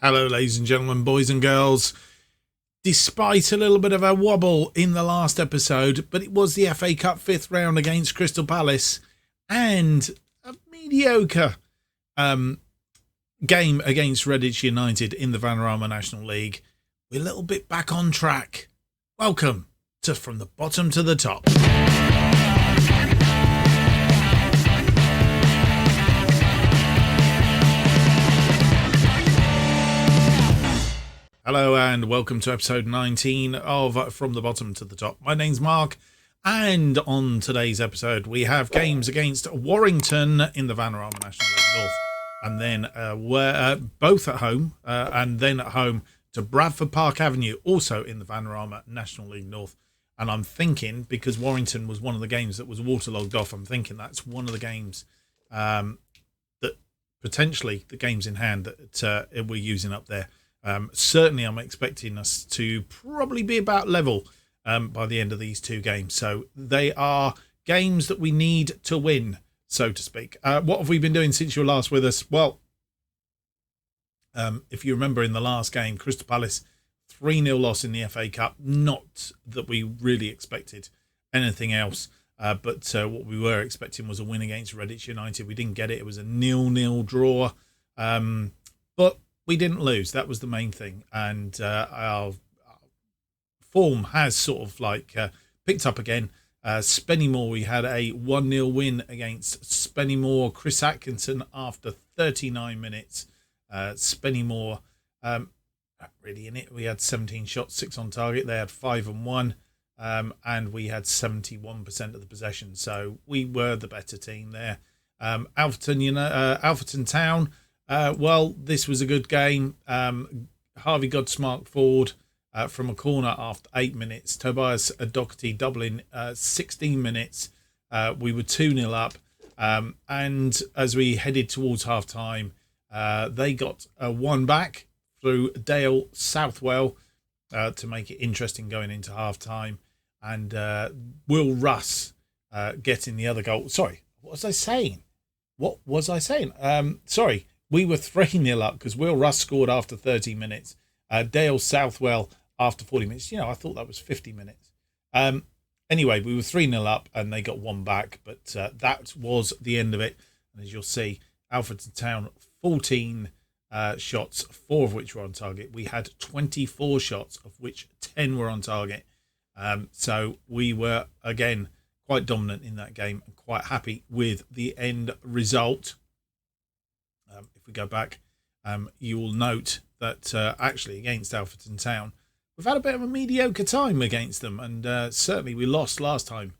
Hello, ladies and gentlemen, boys and girls. Despite a little bit of a wobble in the last episode, but it was the FA Cup fifth round against Crystal Palace and a mediocre game against Redditch United in the Vanarama National League. We're a little bit back on track. Welcome to From the Bottom to the Top. Hello and welcome to episode 19 of From the Bottom to the Top. My name's Mark, and on today's episode we have games against Warrington in the Vanarama National League North, and then we're both at home, and then at home to Bradford Park Avenue, also in the Vanarama National League North. And I'm thinking, because Warrington was one of the games that was waterlogged off, I'm thinking that's one of the games that potentially the games in hand that we're using up there. Certainly I'm expecting us to probably be about level by the end of these two games. So they are games that we need to win, so to speak. What have we been doing since you were last with us? Well, if you remember in the last game, Crystal Palace 3-0 loss in the FA Cup. Not that we really expected anything else, but what we were expecting was a win against Redditch United. We didn't get it. It was a 0-0 draw, but we didn't lose. That was the main thing. And our form has sort of like picked up again. Spennymoor, we had a 1-0 win against Spennymoor. Chris Atkinson after 39 minutes. Spennymoor really in it. We had 17 shots, 6 on target. They had 5 and 1. And we had 71% of the possession. So we were the better team there. Alfreton Town. Well, this was a good game. Harvey Godsmark forward from a corner after 8 minutes. Tobias Doherty doubling 16 minutes. We were 2-0 up. And as we headed towards half-time, they got one back through Dale Southwell to make it interesting going into half-time. And Will Russ getting the other goal. Sorry, what was I saying? Sorry. We were 3-0 up because Will Russ scored after 30 minutes. Dale Southwell after 40 minutes. I thought that was 50 minutes. Anyway, we were 3-0 up and they got one back. But that was the end of it. And as you'll see, Alfreton Town, 14 shots, 4 of which were on target. We had 24 shots, of which 10 were on target. So we were, again, quite dominant in that game and quite happy with the end result. If we go back, you will note that actually against Alfreton Town, we've had a bit of a mediocre time against them, and certainly we lost last time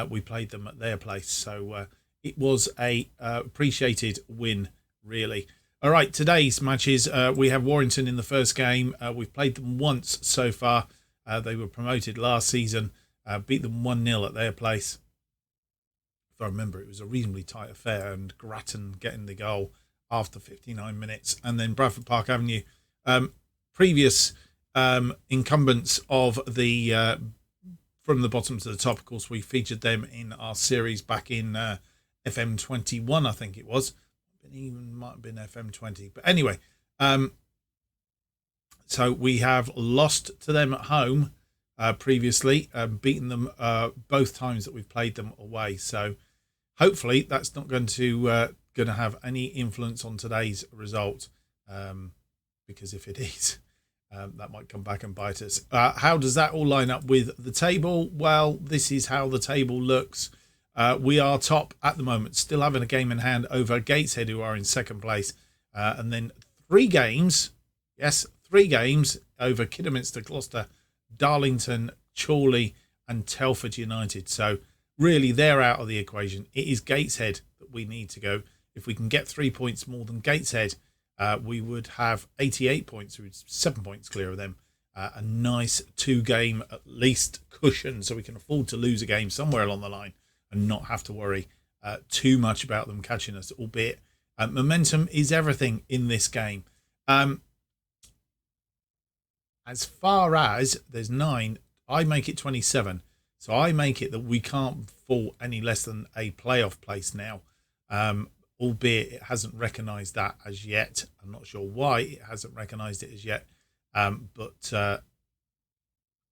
we played them at their place. So it was a appreciated win, really. All right, today's matches, we have Warrington in the first game. We've played them once so far. They were promoted last season, beat them 1-0 at their place. If I remember, it was a reasonably tight affair, and Grattan getting the goal after 59 minutes. And then Bradford Park Avenue, previous incumbents of the From the Bottom to the Top. Of course, we featured them in our series back in FM21, I think it was. Even might have been FM20. But anyway, so we have lost to them at home previously, beaten them both times that we've played them away. So hopefully that's not going to have any influence on today's result, because if it is, that might come back and bite us. How does that all line up with the table? Well, this is how the table looks. We are top at the moment, still having a game in hand over Gateshead, who are in second place, and then 3 games over Kidderminster, Gloucester, Darlington, Chorley and Telford United. So really they're out of the equation. It is Gateshead that we need to go. If we can get 3 points more than Gateshead, we would have 88 points. We're 7 points clear of them. A nice 2-game at least cushion, so we can afford to lose a game somewhere along the line and not have to worry too much about them catching us, albeit momentum is everything in this game. As far as there's 9, I make it 27. So I make it that we can't fall any less than a playoff place now. albeit it hasn't recognised that as yet. I'm not sure why it hasn't recognised it as yet, but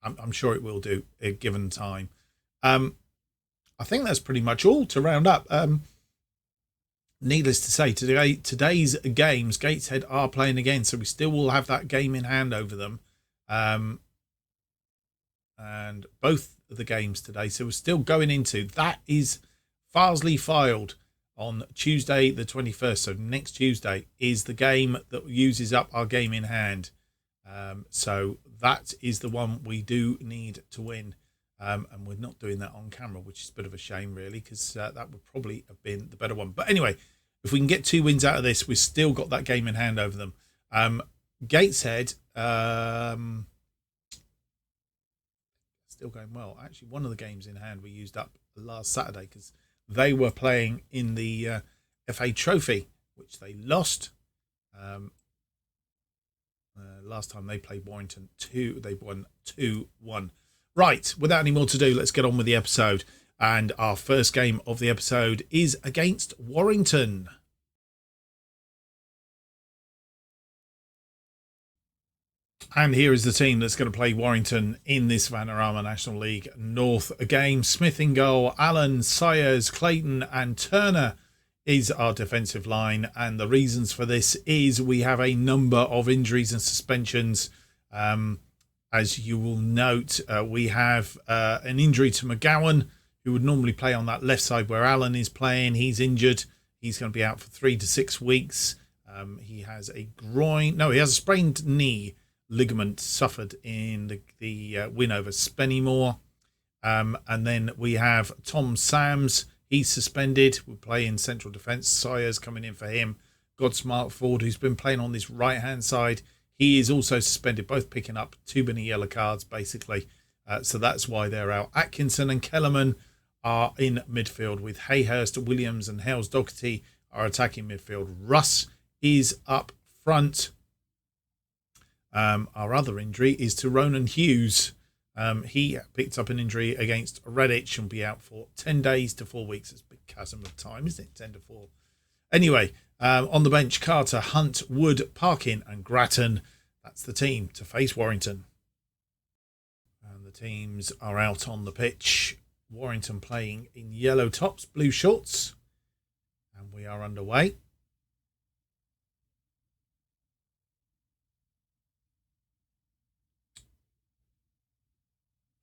I'm sure it will do given time. I think that's pretty much all to round up. Needless to say, today's games, Gateshead are playing again, so we still will have that game in hand over them. And both of the games today, so we're still going into that is Farsley filed on Tuesday the 21st, so next Tuesday is the game that uses up our game in hand. So that is the one we do need to win, and we're not doing that on camera, which is a bit of a shame really, because that would probably have been the better one. But anyway, if we can get 2 wins out of this, we've still got that game in hand over them. Gateshead still going well. Actually, one of the games in hand we used up last Saturday because they were playing in the FA Trophy, which they lost. Last time they played Warrington, they won 2-1. Right, without any more to do, let's get on with the episode. And our first game of the episode is against Warrington. And here is the team that's going to play Warrington in this Vanarama National League North game. Smith in goal, Allen, Sayers, Clayton and Turner is our defensive line. And the reasons for this is we have a number of injuries and suspensions. As you will note, we have an injury to McGowan, who would normally play on that left side where Allen is playing. He's injured. He's going to be out for 3 to 6 weeks. He has a sprained knee ligament suffered in the win over Spennymoor. And then we have Tom Sams. He's suspended. We'll play in central defence. Sayers coming in for him. Godsmart Ford, who's been playing on this right-hand side, he is also suspended, both picking up too many yellow cards, basically. So that's why they're out. Atkinson and Kellerman are in midfield with Hayhurst, Williams and Hales Doherty are attacking midfield. Russ is up front. Our other injury is to Ronan Hughes. He picked up an injury against Redditch and will be out for 10 days to 4 weeks. It's a big chasm of time, isn't it? 10 to 4. Anyway, on the bench, Carter, Hunt, Wood, Parkin and Grattan. That's the team to face Warrington. And the teams are out on the pitch. Warrington playing in yellow tops, blue shorts. And we are underway.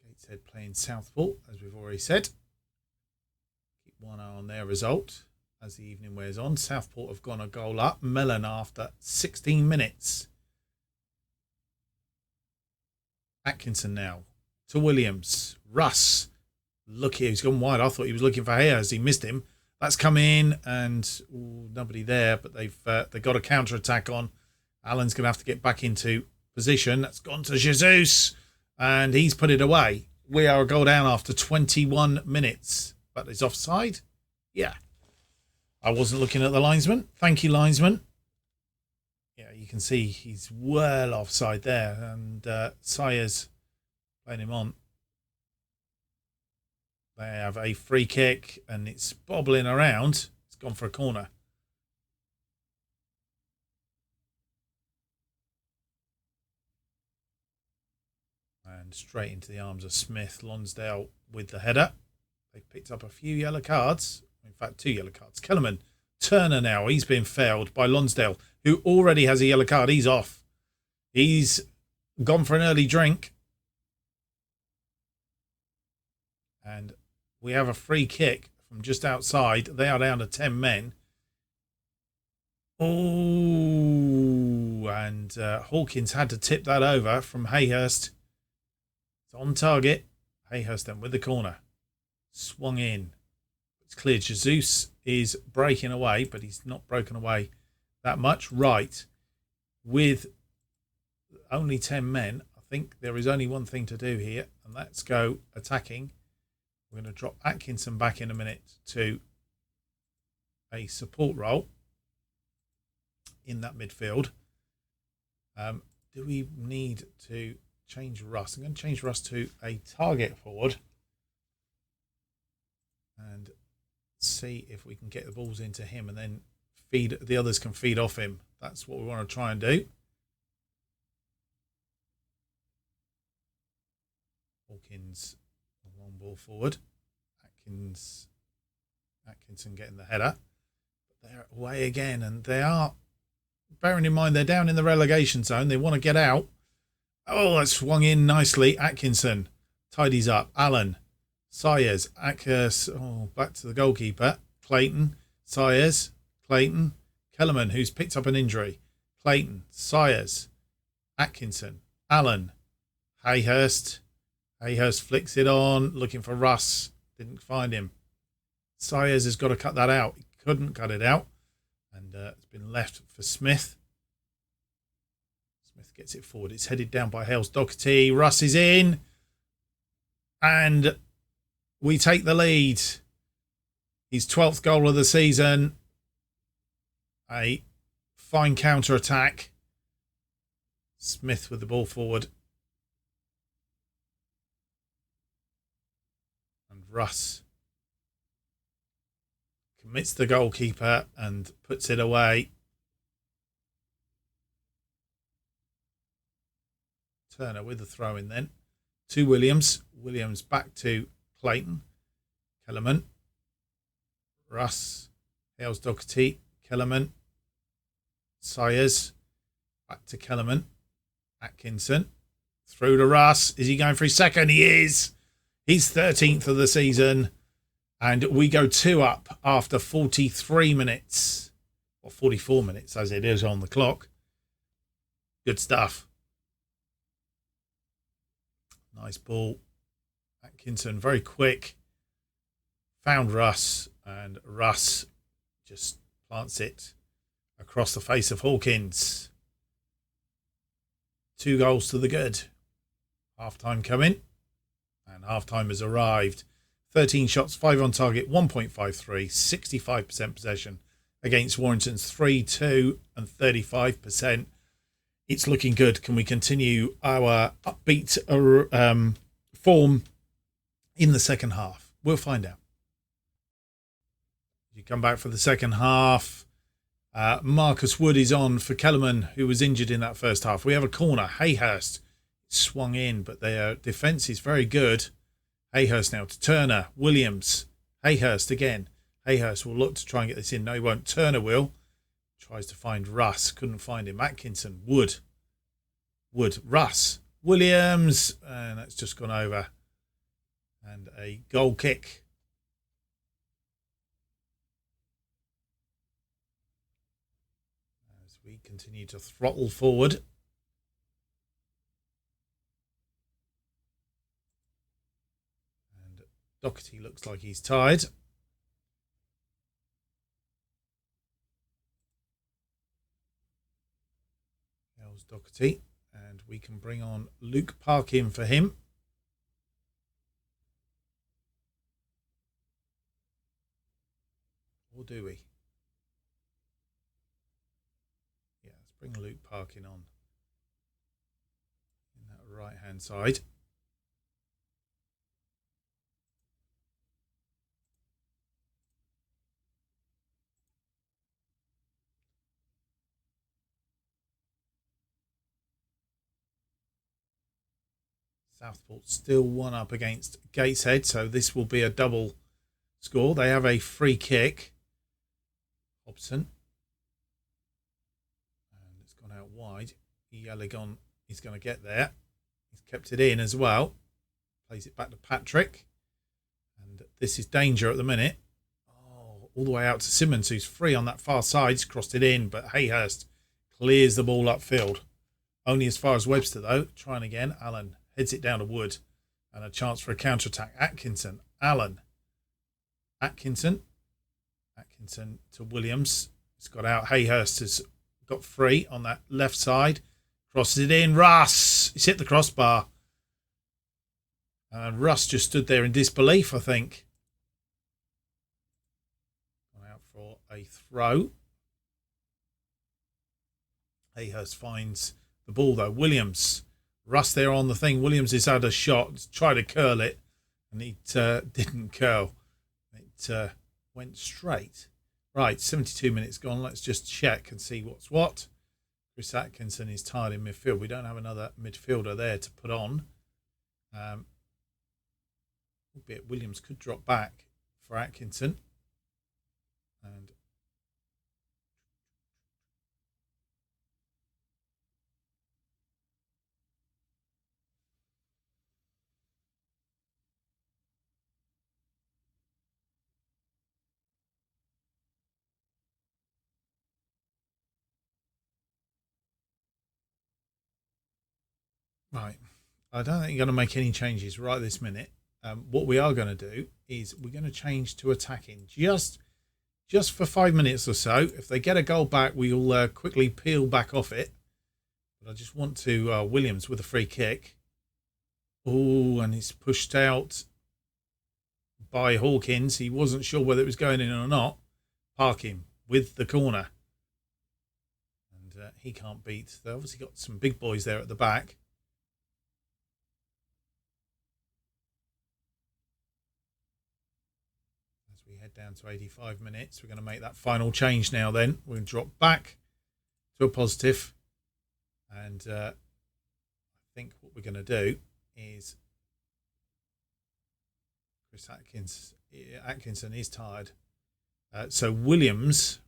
Gateshead playing Southport, as we've already said. Keep one eye on their result as the evening wears on. Southport have gone a goal up. Mellon after 16 minutes. Atkinson now to Williams. Russ. Look here, he's gone wide. I thought he was looking for Hayes. He missed him. That's come in and nobody there, but they've got a counter-attack on. Allen's going to have to get back into position. That's gone to Jesus and he's put it away. We are a goal down after 21 minutes. But it's offside? Yeah. I wasn't looking at the linesman. Thank you, linesman. Yeah, you can see he's well offside there. And Sayers playing him on. They have a free kick and it's bobbling around. It's gone for a corner. And straight into the arms of Smith. Lonsdale with the header. They've picked up a few yellow cards. In fact, 2 yellow cards. Kellerman. Turner now. He's been fouled by Lonsdale, who already has a yellow card. He's off. He's gone for an early drink. And we have a free kick from just outside. They are down to 10 men. Oh, and Hawkins had to tip that over from Hayhurst. It's on target. Hayhurst then with the corner. Swung in. It's clear Jesus is breaking away, but he's not broken away that much. Right. With only 10 men, I think there is only one thing to do here, and let's go attacking. We're going to drop Atkinson back in a minute to a support role in that midfield. Do we need to change Russ? I'm going to change Russ to a target forward and see if we can get the balls into him and then the others can feed off him. That's what we want to try and do. Hawkins, a long ball forward. Atkinson getting the header. But they're away again, and they are, bearing in mind they're down in the relegation zone. They want to get out. Oh, that swung in nicely. Atkinson tidies up. Allen, Sayers, Ackers. Oh, back to the goalkeeper. Clayton, Sayers, Clayton, Kellerman, who's picked up an injury. Clayton, Sayers, Atkinson, Allen, Hayhurst. Hayhurst flicks it on, looking for Russ. Didn't find him. Sayers has got to cut that out. He couldn't cut it out. And it's been left for Smith. Smith gets it forward. It's headed down by Hales Doherty. Russ is in. And we take the lead. His 12th goal of the season. A fine counter-attack. Smith with the ball forward. And Russ commits the goalkeeper and puts it away. Turner with the throw in then. To Williams. Williams back to Clayton. Kellerman. Russ. Hales Doherty. Kellerman. Sayers. Back to Kellerman. Atkinson. Through to Russ. Is he going for his second? He is. He's 13th of the season. And we go 2 up after 43 minutes. Or 44 minutes as it is on the clock. Good stuff. Nice ball. Atkinson very quick. Found Russ. And Russ just plants it across the face of Hawkins. 2 goals to the good. Half-time coming. And half-time has arrived. 13 shots, 5 on target, 1.53, 65% possession against Warrington's 3-2 and 35%. It's looking good. Can we continue our upbeat form in the second half? We'll find out. You come back for the second half. Marcus Wood is on for Kellerman, who was injured in that first half. We have a corner. Hayhurst swung in, but their defence is very good. Hayhurst now to Turner. Williams. Hayhurst again. Hayhurst will look to try and get this in. No, he won't. Turner will. Tries to find Russ. Couldn't find him. Atkinson. Wood. Russ. Williams. And that's just gone over. And a goal kick. As we continue to throttle forward. Doherty looks like he's tired. Hales Doherty. And we can bring on Luke Parkin for him. Or do we? Yeah, let's bring Luke Parkin on. In that right-hand side. Southport still 1 up against Gateshead, so this will be a double score. They have a free kick. Hobson. And it's gone out wide. Yaligon is going to get there. He's kept it in as well. Plays it back to Patrick. And this is danger at the minute. Oh, all the way out to Simmons, who's free on that far side. He's crossed it in, but Hayhurst clears the ball upfield. Only as far as Webster, though. Trying again. Allen heads it down to Wood. And a chance for a counter-attack. Atkinson. Allen. Atkinson to Williams. It's got out. Hayhurst has got free on that left side. Crosses it in. Russ. He's hit the crossbar. And Russ just stood there in disbelief, I think. Gone out for a throw. Hayhurst finds the ball, though. Williams. Russ there on the thing. Williams has had a shot. Tried to curl it. And it didn't curl. It went straight Right, 72 minutes gone. Let's just check and see what's what. Chris Atkinson is tired in midfield. We don't have another midfielder there to put on. Albeit Williams could drop back for Atkinson. And right, I don't think you're going to make any changes right this minute. What we are going to do is we're going to change to attacking just for 5 minutes or so. If they get a goal back, we'll quickly peel back off it. But I just want to Williams with a free kick. Oh, and he's pushed out by Hawkins. He wasn't sure whether it was going in or not. Parking with the corner. And he can't beat. They obviously got some big boys there at the back. As we head down to 85 minutes, we're going to make that final change now then. We're going to drop back to a positive. And I think what we're going to do is Chris Atkinson is tired. So Williams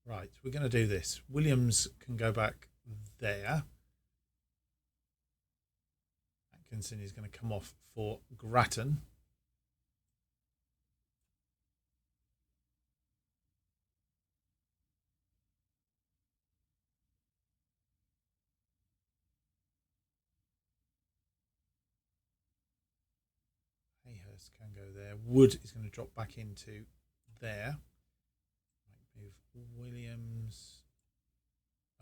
right, we're going to do this. Williams can go back there. Atkinson is going to come off for Grattan. Hayhurst can go there. Wood is going to drop back into there. Move Williams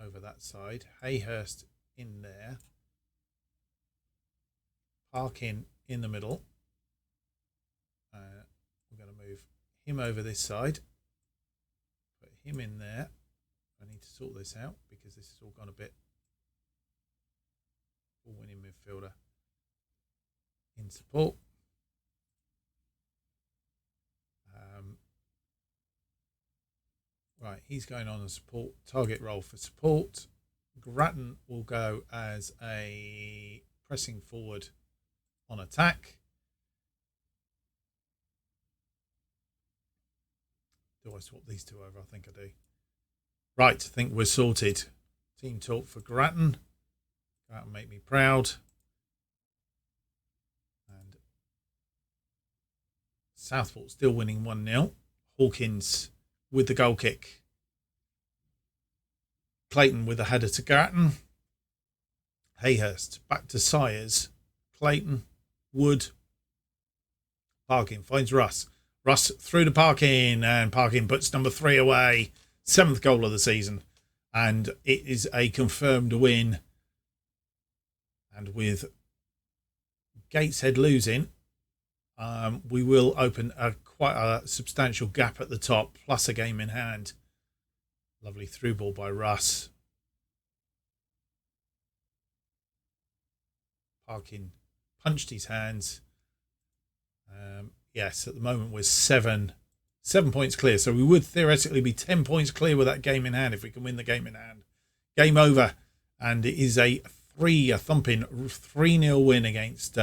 over that side. Hayhurst in there. Parkin in the middle. We're going to move him over this side. Put him in there. I need to sort this out because this has all gone a bit. Full winning midfielder in support. Right, he's going on a support target role for support. Grattan will go as a pressing forward on attack. Do I swap these two over? I think I do. Right, I think we're sorted. Team talk for Grattan. Go out and make me proud. And Southport still winning 1-0. Hawkins with the goal kick. Clayton with a header to Grattan. Hayhurst back to Sayers. Clayton, Wood. Parkin finds Russ. Russ through to Parkin, and Parkin puts number 3 away. 7th goal of the season. And it is a confirmed win. And with Gateshead losing, we will open quite a substantial gap at the top, plus a game in hand. Lovely through ball by Russ. Parkin punched his hands. Yes, at the moment we're 7 points clear. So we would theoretically be 10 points clear with that game in hand if we can win the game in hand. Game over. And it is a thumping 3-0 win against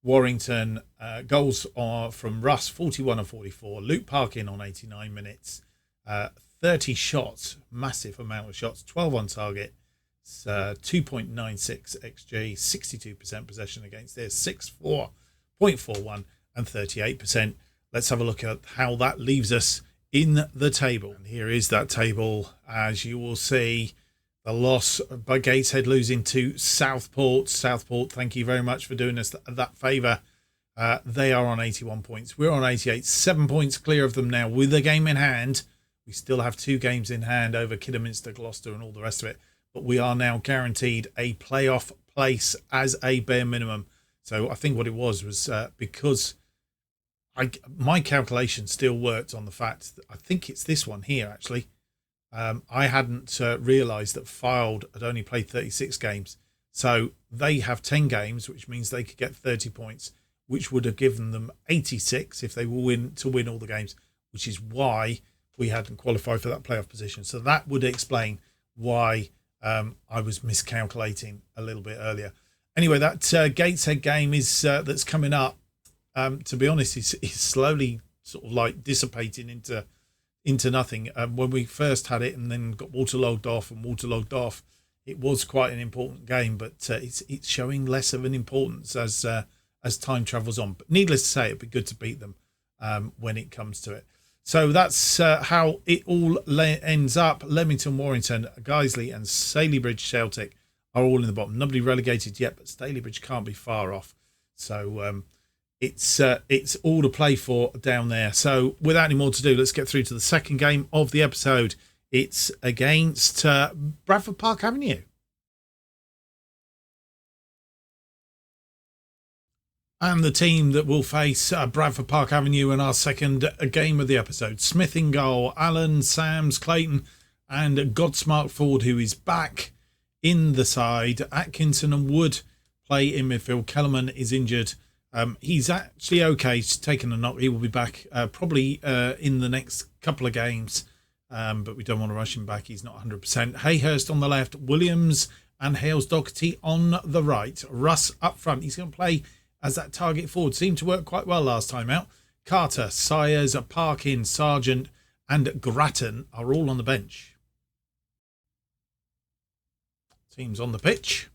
Warrington. Goals are from Russ, 41 and 44. Luke Parkin on 89 minutes. 30 shots, massive amount of shots, 12 on target. It's 2.96 XG, 62% possession against theirs, 64.41 and 38%. Let's have a look at how that leaves us in the table. And here is that table. As you will see, the loss by Gateshead losing to Southport. Southport, thank you very much for doing us that favour. They are on 81 points. We're on 88. 7 points clear of them now with a game in hand. We still have 2 games in hand over Kidderminster, Gloucester and all the rest of it. But we are now guaranteed a playoff place as a bare minimum. So I think what it was because my calculation still worked on the fact that I think it's this one here, actually. I hadn't realised that Fylde had only played 36 games. So they have 10 games, which means they could get 30 points, which would have given them 86 if they were to win all the games, which is why we hadn't qualified for that playoff position. So that would explain why I was miscalculating a little bit earlier. Anyway, that Gateshead game is that's coming up. To be honest, is slowly sort of like dissipating into nothing. When we first had it and then got waterlogged off, it was quite an important game, but it's showing less of an importance as time travels on. But needless to say, it'd be good to beat them when it comes to it. So that's how it all ends up. Leamington, Warrington, Guiseley and Stalybridge Celtic are all in the bottom. Nobody relegated yet, but Stalybridge can't be far off. So it's all to play for down there. So without any more to do, let's get through to the second game of the episode. It's against Bradford Park Avenue. And the team that will face Bradford Park Avenue in our second game of the episode. Smith in goal, Allen, Sams, Clayton and Godsmart Ford, who is back in the side. Atkinson and Wood play in midfield. Kellerman is injured. He's actually okay. He's taken a knock. He will be back probably in the next couple of games, but we don't want to rush him back. He's not 100%. Hayhurst on the left, Williams and Hales Doherty on the right. Russ up front. He's going to play as that target forward. Seemed to work quite well last time out. Carter, Sayers, Parkin, Sargent and Grattan are all on the bench. Teams on the pitch.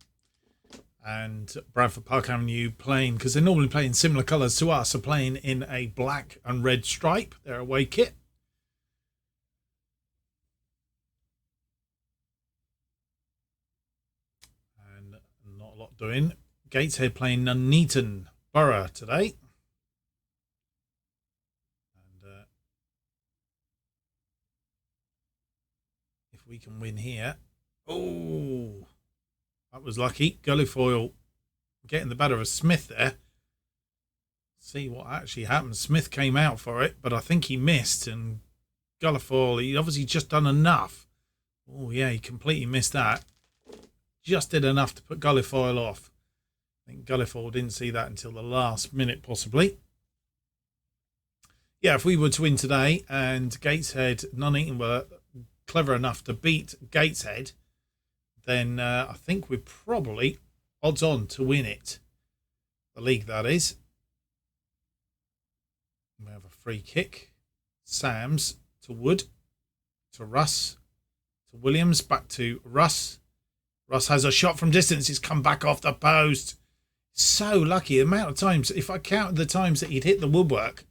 And Bradford Park Avenue playing, because they normally play in similar colours to us, are playing in a black and red stripe, their away kit. And not a lot doing. Gateshead playing Nuneaton Borough today. And if we can win here. Oh, that was lucky. Gullifoyle getting the better of Smith there. See what actually happened. Smith came out for it, but I think he missed. And Gullifoyle, he obviously just done enough. Oh, yeah, he completely missed that. Just did enough to put Gullifoyle off. I think Gullifoyle didn't see that until the last minute, possibly. Yeah, if we were to win today and Gateshead, Nuneaton were clever enough to beat Gateshead, then I think we're probably odds on to win it. The league, that is. We have a free kick. Sams to Wood, to Russ, to Williams, back to Russ. Russ has a shot from distance. It's come back off the post. So lucky. The amount of times, if I count the times that he'd hit the woodwork,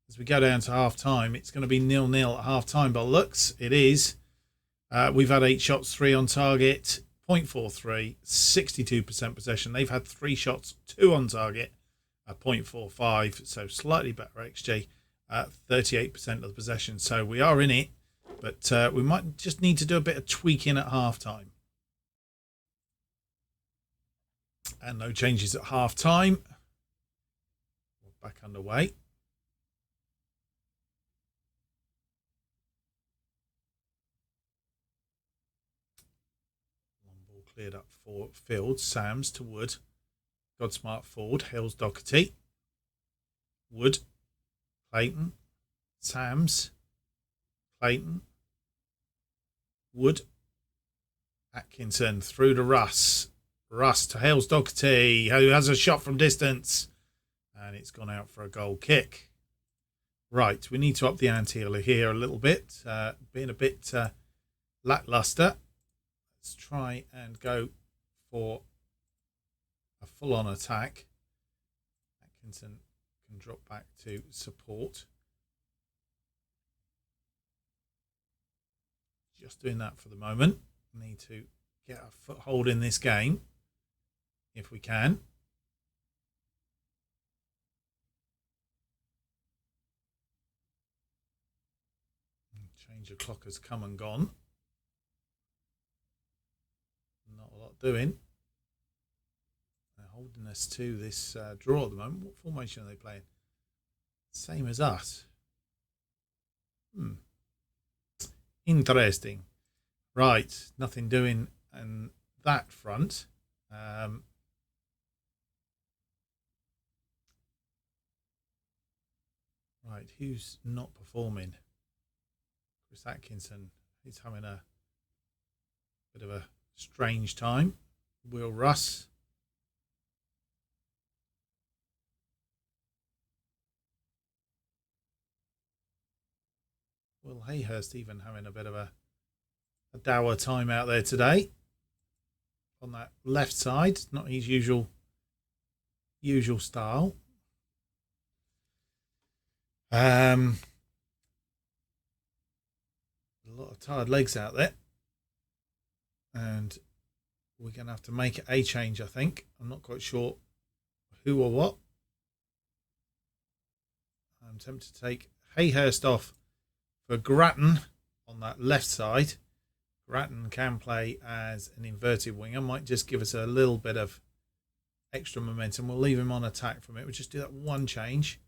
as we go down to half time, it's going to be 0-0 at half time. But looks, it is. We've had 8 shots, 3 on target, 0.43, 62% possession. They've had 3 shots, 2 on target, 0.45, so slightly better XG, 38% of the possession. So we are in it, but we might just need to do a bit of tweaking at half time. And no changes at half time. We're back underway. Cleared up for Fields. Sams to Wood. Godsmart Ford. Hales Doherty. Wood. Clayton. Sams. Clayton. Wood. Atkinson through to Russ. Russ to Hales Doherty, who has a shot from distance. And it's gone out for a goal kick. Right, we need to up the ante here a little bit. Being a bit lackluster. Let's try and go for a full-on attack. Atkinson can drop back to support. Just doing that for the moment. Need to get a foothold in this game if we can. Change of clock has come and gone. Not a lot doing. They're holding us to this draw at the moment. What formation are they playing? Same as us. Interesting. Right, nothing doing on that front. Right, who's not performing? Chris Atkinson, he's having a bit of a strange time. Will Russ. Will Hayhurst even having a bit of a dour time out there today. On that left side, not his usual style. A lot of tired legs out there. And we're going to have to make a change, I think. I'm not quite sure who or what. I'm tempted to take Hayhurst off for Grattan on that left side. Grattan can play as an inverted winger. Might just give us a little bit of extra momentum. We'll leave him on attack from it. We'll just do that one change.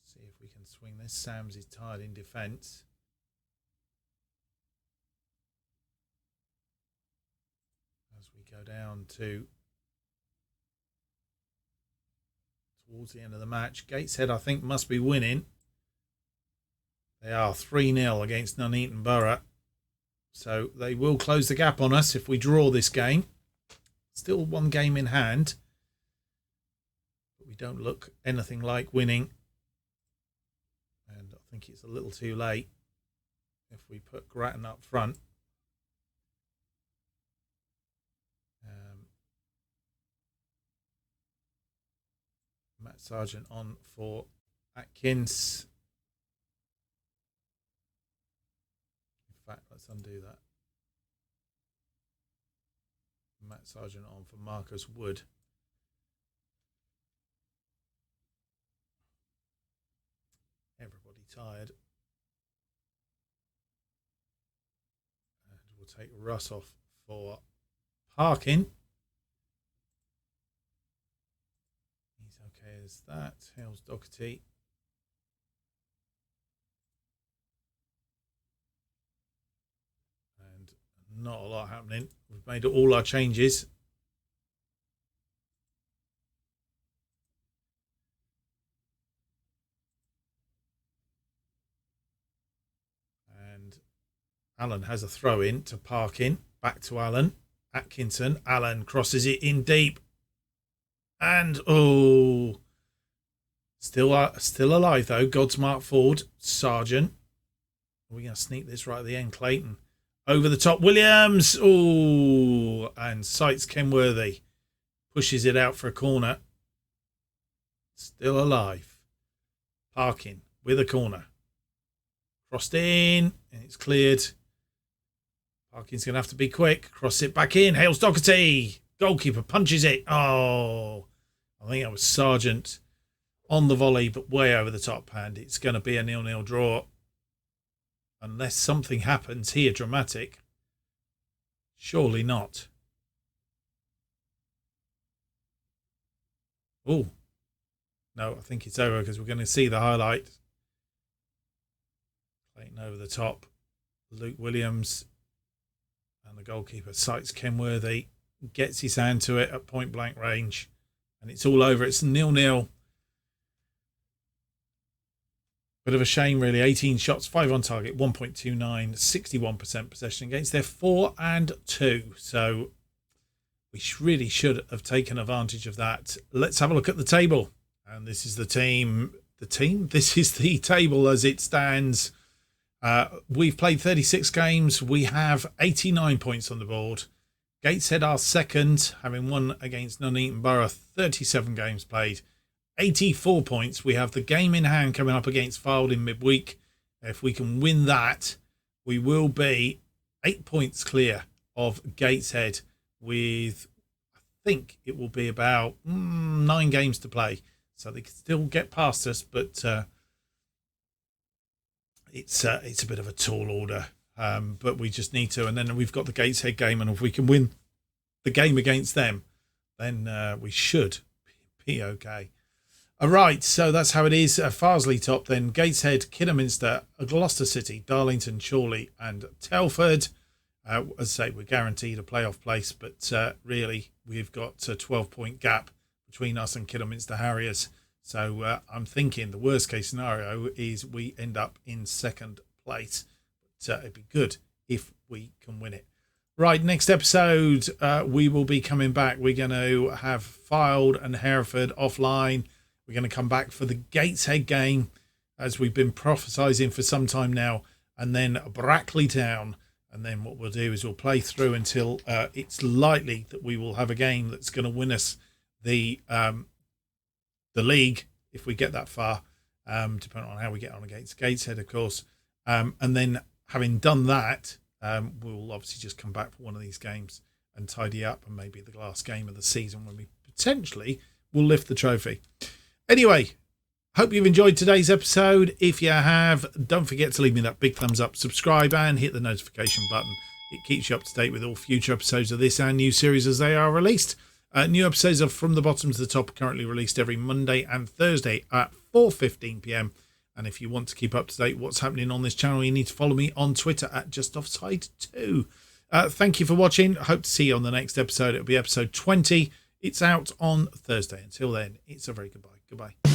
See if we can swing this. Sams is tired in defence. As we go down towards the end of the match. Gateshead, I think, must be winning. They are 3-0 against Nuneaton Borough. So they will close the gap on us if we draw this game. Still one game in hand. But we don't look anything like winning. And I think it's a little too late if we put Grattan up front. Matt Sargent on for Atkins. In fact, let's undo that. Matt Sargent on for Marcus Wood. Everybody tired. And we'll take Russ off for Parkin. He's okay as that. Hales Doherty. And not a lot happening. We've made all our changes. And Allen has a throw in to Parkin. Back to Allen. Atkinson. Allen crosses it in deep. And, oh, still alive, though. Godsmark Ford. Sargent. Are we going to sneak this right at the end? Clayton. Over the top. Williams. Oh, and Sights Kenworthy pushes it out for a corner. Still alive. Parkin with a corner. Crossed in. And it's cleared. Parkin's going to have to be quick. Cross it back in. Hales Doherty. Goalkeeper punches it. Oh, I think that was Sargent on the volley, but way over the top. And it's going to be a 0-0 draw. Unless something happens here dramatic. Surely not. Oh, no, I think it's over because we're going to see the highlight. Clayton over the top. Luke Williams. And the goalkeeper, Sights Kenworthy, gets his hand to it at point blank range. And it's all over. It's 0-0. Bit of a shame, really. 18 shots, 5 on target, 1.29, 61% possession against their 4 and 2. So we really should have taken advantage of that. Let's have a look at the table. And this is the team. This is the table as it stands. We've played 36 games. We have 89 points on the board. Gateshead are second, having won against Nuneaton Borough, 37 games played, 84 points. We have the game in hand coming up against Fylde in midweek. If we can win that, we will be 8 points clear of Gateshead with, I think it will be about 9 games to play. So they can still get past us, but it's a bit of a tall order. But we just need to. And then we've got the Gateshead game. And if we can win the game against them, then we should be okay. Right, so that's how it is. Farsley top, then Gateshead, Kidderminster, Gloucester City, Darlington, Chorley and Telford. As I say, we're guaranteed a playoff place, but really we've got a 12-point gap between us and Kidderminster Harriers. So I'm thinking the worst case scenario is we end up in second place. But it'd be good if we can win it. Right, next episode, we will be coming back. We're going to have Fylde and Hereford offline. We're going to come back for the Gateshead game, as we've been prophesying for some time now, and then Brackley Town. And then what we'll do is we'll play through until it's likely that we will have a game that's going to win us the league, if we get that far, depending on how we get on against Gateshead, of course. And then having done that, we'll obviously just come back for one of these games and tidy up, and maybe the last game of the season when we potentially will lift the trophy. Anyway, hope you've enjoyed today's episode. If you have, don't forget to leave me that big thumbs up, subscribe and hit the notification button. It keeps you up to date with all future episodes of this and new series as they are released. New episodes of From the Bottom to the Top are currently released every Monday and Thursday at 4:15 p.m. And if you want to keep up to date what's happening on this channel, you need to follow me on Twitter at JustOffsideFM. Thank you for watching. Hope to see you on the next episode. It'll be episode 20. It's out on Thursday. Until then, it's a very goodbye. Goodbye.